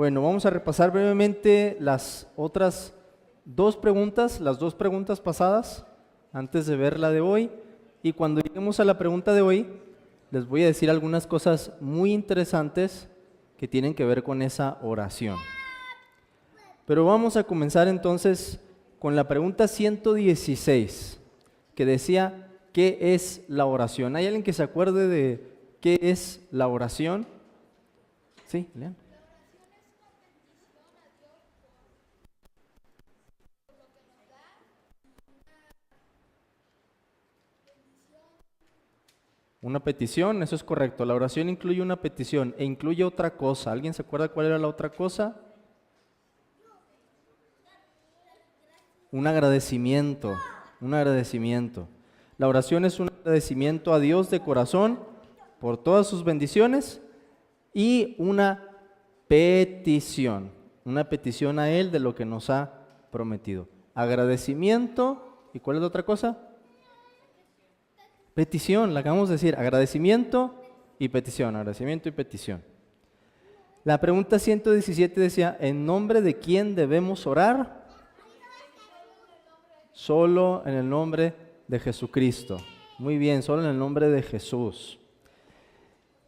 Bueno, vamos a repasar brevemente las otras las dos preguntas pasadas, antes de ver la de hoy. Y cuando lleguemos a la pregunta de hoy, les voy a decir algunas cosas muy interesantes que tienen que ver con esa oración. Pero vamos a comenzar entonces con la pregunta 116, que decía, ¿qué es la oración? ¿Hay alguien que se acuerde de qué es la oración? Sí, lean. Una petición, eso es correcto. La oración incluye una petición e incluye otra cosa. ¿Alguien se acuerda cuál era la otra cosa? Un agradecimiento, un agradecimiento. La oración es un agradecimiento a Dios de corazón por todas sus bendiciones y una petición a Él de lo que nos ha prometido. Agradecimiento, ¿y cuál es la otra cosa? Petición, la acabamos de decir, agradecimiento y petición, agradecimiento y petición. La pregunta 117 decía, ¿en nombre de quién debemos orar? Solo en el nombre de Jesucristo. Muy bien, solo en el nombre de Jesús.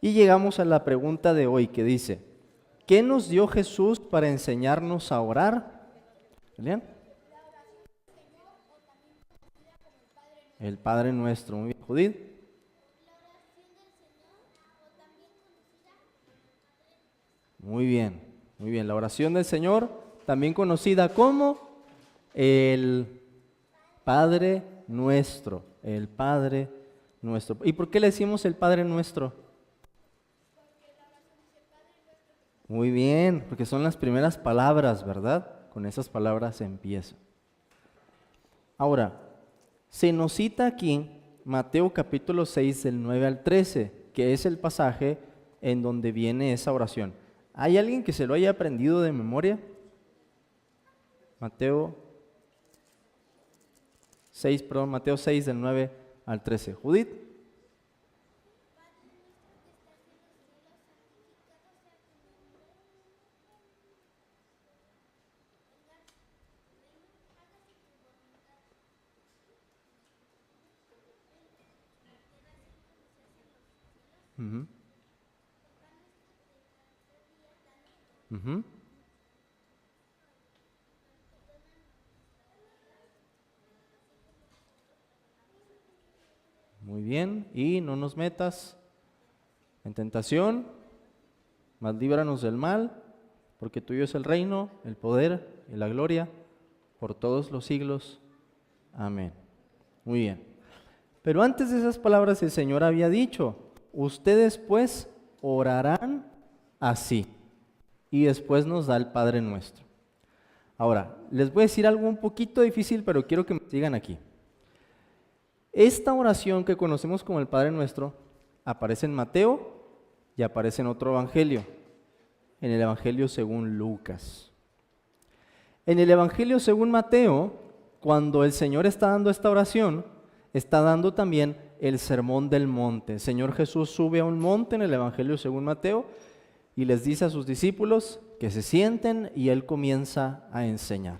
Y llegamos a la pregunta de hoy que dice, ¿qué nos dio Jesús para enseñarnos a orar? ¿Lean? El Padre Nuestro. Muy bien, Judith. Muy bien, muy bien. La oración del Señor, también conocida como el Padre Nuestro. El Padre Nuestro. ¿Y por qué le decimos el Padre Nuestro? Muy bien, porque son las primeras palabras, ¿verdad? Con esas palabras empieza. Ahora, se nos cita aquí Mateo capítulo 6 del 9 al 13, que es el pasaje en donde viene esa oración. ¿Hay alguien que se lo haya aprendido de memoria? Mateo 6 del 9 al 13. Judith. Uh-huh. Uh-huh. Muy bien, y no nos metas en tentación, mas líbranos del mal, porque tuyo es el reino, el poder y la gloria por todos los siglos. Amén. Muy bien. Pero antes de esas palabras el Señor había dicho, ustedes pues orarán así. Y después nos da el Padre Nuestro. Ahora, les voy a decir algo un poquito difícil, pero quiero que me sigan aquí. Esta oración que conocemos como el Padre Nuestro aparece en Mateo y aparece en otro evangelio, en el Evangelio según Lucas. En el Evangelio según Mateo, cuando el Señor está dando esta oración, está dando también el sermón del monte. El Señor Jesús sube a un monte en el Evangelio según Mateo y les dice a sus discípulos que se sienten y Él comienza a enseñar.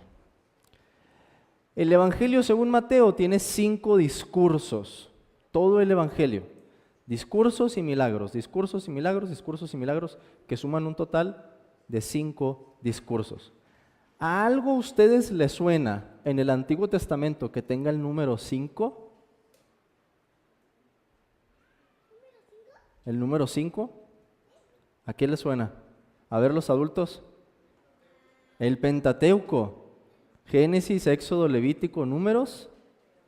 El Evangelio según Mateo tiene 5 discursos, todo el Evangelio, discursos y milagros, discursos y milagros, discursos y milagros, que suman un total de 5 discursos. ¿A algo a ustedes les suena en el Antiguo Testamento que tenga el número 5? ¿El número 5? ¿A qué les suena? A ver los adultos. El Pentateuco. Génesis, Éxodo, Levítico, Números,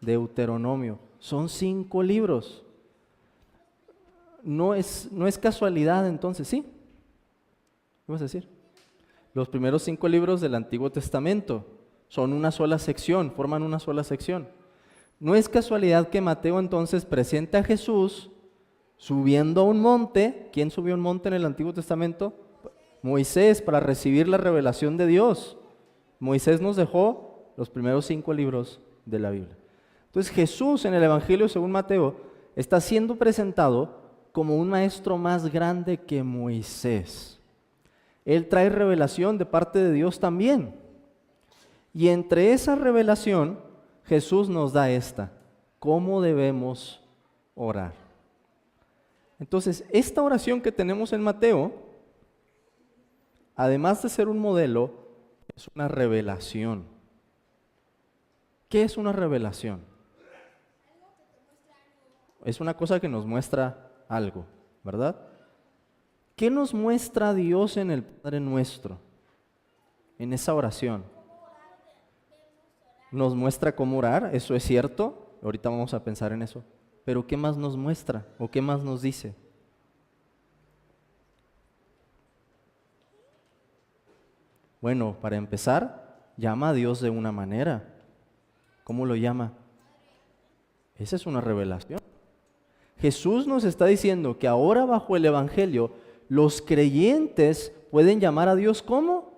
Deuteronomio. Son 5 libros. No es casualidad entonces, ¿sí? ¿Qué vas a decir? Los primeros 5 libros del Antiguo Testamento son una sola sección, forman una sola sección. No es casualidad que Mateo entonces presenta a Jesús subiendo a un monte. ¿Quién subió a un monte en el Antiguo Testamento? Moisés, para recibir la revelación de Dios. Moisés nos dejó los primeros 5 libros de la Biblia. Entonces Jesús en el Evangelio según Mateo está siendo presentado como un maestro más grande que Moisés. Él trae revelación de parte de Dios también. Y entre esa revelación, Jesús nos da esta: ¿cómo debemos orar? Entonces, esta oración que tenemos en Mateo, además de ser un modelo, es una revelación. ¿Qué es una revelación? Es una cosa que nos muestra algo, ¿verdad? ¿Qué nos muestra Dios en el Padre Nuestro, en esa oración? Nos muestra cómo orar, eso es cierto, ahorita vamos a pensar en eso. Pero ¿qué más nos muestra o qué más nos dice? Bueno, para empezar, llama a Dios de una manera. ¿Cómo lo llama? Esa es una revelación. Jesús nos está diciendo que ahora bajo el Evangelio los creyentes pueden llamar a Dios ¿cómo?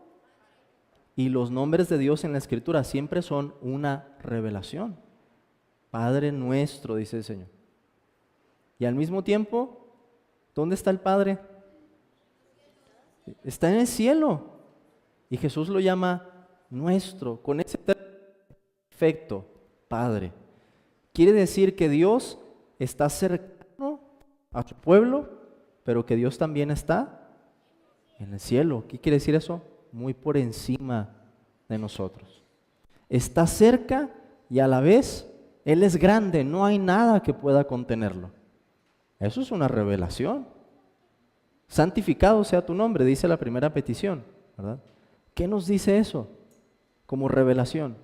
Y los nombres de Dios en la Escritura siempre son una revelación. Padre nuestro, dice el Señor. Y al mismo tiempo, ¿dónde está el Padre? Está en el cielo. Y Jesús lo llama nuestro, con ese perfecto Padre. Quiere decir que Dios está cercano a su pueblo, pero que Dios también está en el cielo. ¿Qué quiere decir eso? Muy por encima de nosotros. Está cerca y a la vez Él es grande, no hay nada que pueda contenerlo. Eso es una revelación. Santificado sea tu nombre, dice la primera petición, ¿verdad? ¿Qué nos dice eso como revelación?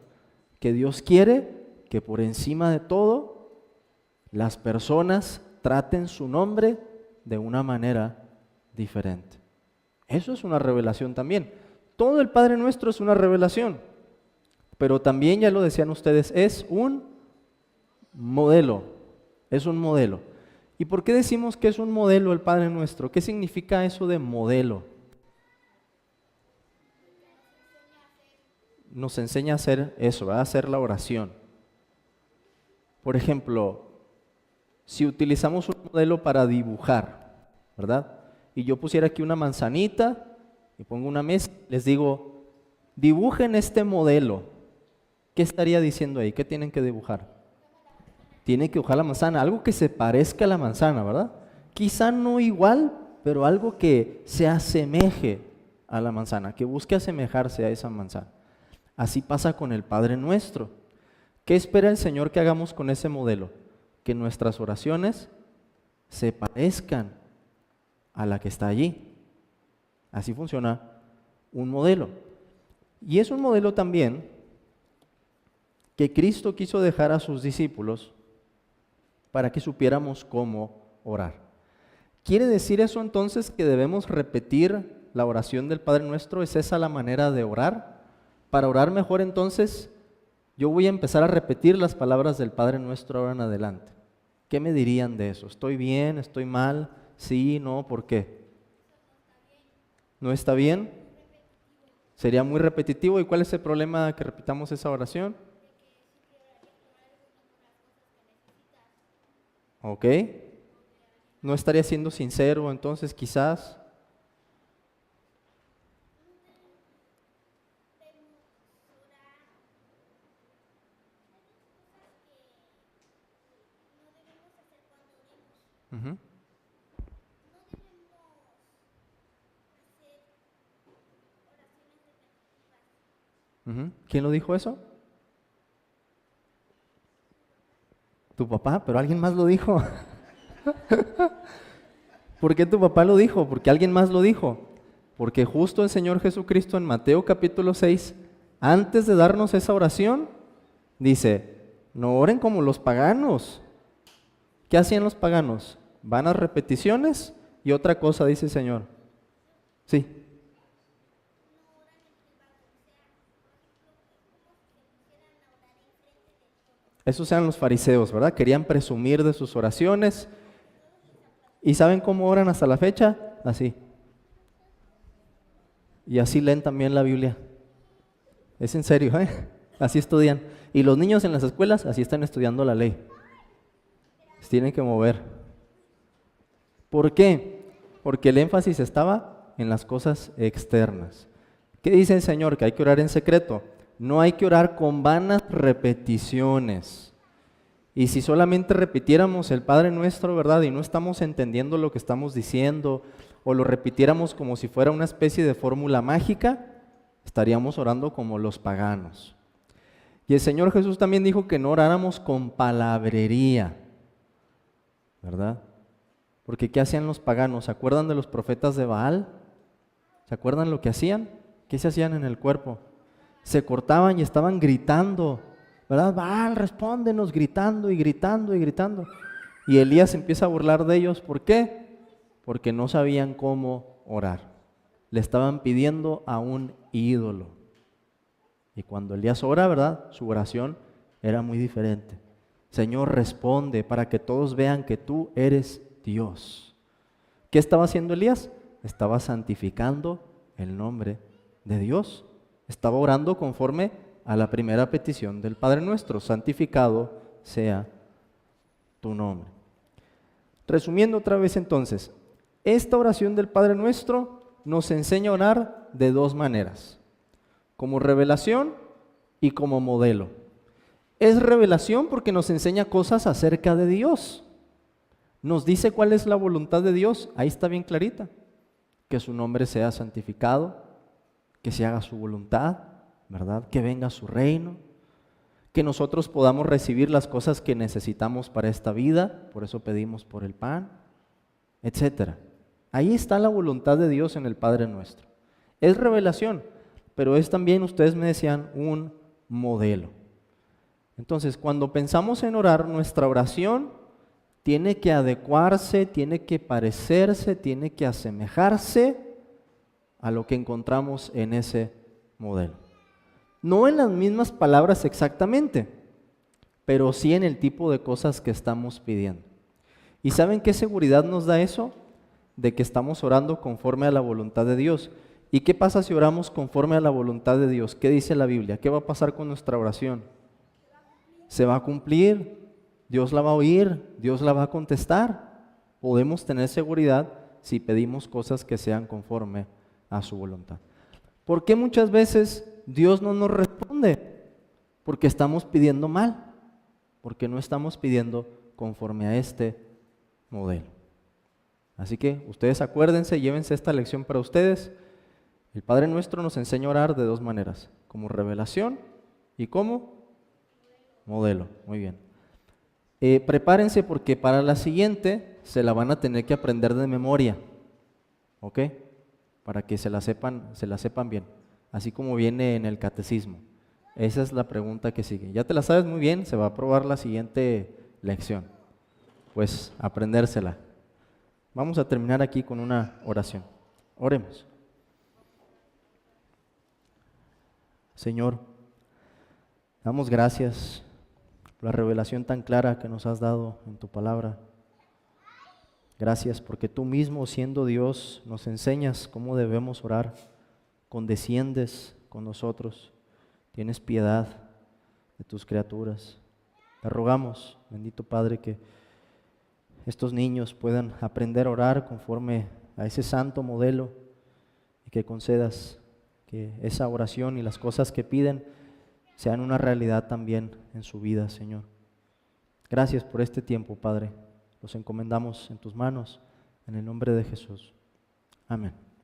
Que Dios quiere que por encima de todo las personas traten su nombre de una manera diferente. Eso es una revelación también. Todo el Padre Nuestro es una revelación, pero también, ya lo decían ustedes, es un modelo. Es un modelo. ¿Y por qué decimos que es un modelo el Padre Nuestro? ¿Qué significa eso de modelo? Nos enseña a hacer eso, ¿verdad? A hacer la oración. Por ejemplo, si utilizamos un modelo para dibujar, ¿verdad? Y yo pusiera aquí una manzanita y pongo una mesa, les digo, dibujen este modelo. ¿Qué estaría diciendo ahí? ¿Qué tienen que dibujar? Tienen que dibujar la manzana, algo que se parezca a la manzana, ¿verdad? Quizá no igual, pero algo que se asemeje a la manzana, que busque asemejarse a esa manzana. Así pasa con el Padre Nuestro. ¿Qué espera el Señor que hagamos con ese modelo? Que nuestras oraciones se parezcan a la que está allí. Así funciona un modelo. Y es un modelo también que Cristo quiso dejar a sus discípulos para que supiéramos cómo orar. ¿Quiere decir eso entonces que debemos repetir la oración del Padre Nuestro? ¿Es esa la manera de orar? Para orar mejor entonces, yo voy a empezar a repetir las palabras del Padre Nuestro ahora en adelante. ¿Qué me dirían de eso? ¿Estoy bien? ¿Estoy mal? ¿Sí? ¿No? ¿Por qué? ¿No está bien? Sería muy repetitivo. ¿Y cuál es el problema que repitamos esa oración? ¿Ok? ¿No estaría siendo sincero entonces quizás? Uh-huh. Uh-huh. ¿Quién lo dijo eso? Tu papá, pero alguien más lo dijo. ¿Por qué tu papá lo dijo? Porque alguien más lo dijo. Porque justo el Señor Jesucristo en Mateo capítulo 6, antes de darnos esa oración, dice, no oren como los paganos. ¿Qué hacían los paganos? Vanas repeticiones y otra cosa, dice el Señor. Sí. Esos eran los fariseos, ¿verdad? Querían presumir de sus oraciones. ¿Y saben cómo oran hasta la fecha? Así. Y así leen también la Biblia. Es en serio, ¿eh? Así estudian. Y los niños en las escuelas así están estudiando la ley. Se tienen que mover. ¿Por qué? Porque el énfasis estaba en las cosas externas. ¿Qué dice el Señor? Que hay que orar en secreto. No hay que orar con vanas repeticiones. Y si solamente repitiéramos el Padre Nuestro, ¿verdad? Y no estamos entendiendo lo que estamos diciendo, o lo repitiéramos como si fuera una especie de fórmula mágica, estaríamos orando como los paganos. Y el Señor Jesús también dijo que no oráramos con palabrería, ¿verdad? Porque ¿qué hacían los paganos? ¿Se acuerdan de los profetas de Baal? ¿Se acuerdan lo que hacían? ¿Qué se hacían en el cuerpo? Se cortaban y estaban gritando, ¿verdad? Baal, respóndenos, gritando y gritando y gritando. Y Elías empieza a burlar de ellos. ¿Por qué? Porque no sabían cómo orar. Le estaban pidiendo a un ídolo. Y cuando Elías ora, ¿verdad? Su oración era muy diferente. Señor, responde para que todos vean que tú eres Dios. ¿Qué estaba haciendo Elías? Estaba santificando el nombre de Dios. Estaba orando conforme a la primera petición del Padre Nuestro: santificado sea tu nombre. Resumiendo otra vez entonces, esta oración del Padre Nuestro nos enseña a orar de dos maneras: como revelación y como modelo. Es revelación porque nos enseña cosas acerca de Dios. Nos dice cuál es la voluntad de Dios, ahí está bien clarita: que su nombre sea santificado, que se haga su voluntad, ¿verdad? Que venga su reino, que nosotros podamos recibir las cosas que necesitamos para esta vida, por eso pedimos por el pan, etcétera. Ahí está la voluntad de Dios en el Padre Nuestro. Es revelación, pero es también, ustedes me decían, un modelo. Entonces, cuando pensamos en orar, nuestra oración tiene que adecuarse, tiene que parecerse, tiene que asemejarse a lo que encontramos en ese modelo. No en las mismas palabras exactamente, pero sí en el tipo de cosas que estamos pidiendo. ¿Y saben qué seguridad nos da eso? De que estamos orando conforme a la voluntad de Dios. ¿Y qué pasa si oramos conforme a la voluntad de Dios? ¿Qué dice la Biblia? ¿Qué va a pasar con nuestra oración? Se va a cumplir, Dios la va a oír, Dios la va a contestar. Podemos tener seguridad si pedimos cosas que sean conforme a su voluntad. ¿Por qué muchas veces Dios no nos responde? Porque estamos pidiendo mal, porque no estamos pidiendo conforme a este modelo. Así que ustedes acuérdense, llévense esta lección para ustedes. El Padre Nuestro nos enseña a orar de dos maneras: como revelación y como modelo. Muy bien. Prepárense porque para la siguiente se la van a tener que aprender de memoria, ¿ok? Para que se la sepan bien, así como viene en el catecismo. Esa es la pregunta que sigue. Ya te la sabes muy bien, se va a probar la siguiente lección. Pues aprendérsela. Vamos a terminar aquí con una oración. Oremos. Señor, damos gracias por la revelación tan clara que nos has dado en tu palabra. Gracias porque tú mismo, siendo Dios, nos enseñas cómo debemos orar. Condesciendes con nosotros, tienes piedad de tus criaturas. Te rogamos, bendito Padre, que estos niños puedan aprender a orar conforme a ese santo modelo y que concedas que esa oración y las cosas que piden sean una realidad también en su vida, Señor. Gracias por este tiempo, Padre. Los encomendamos en tus manos, en el nombre de Jesús. Amén.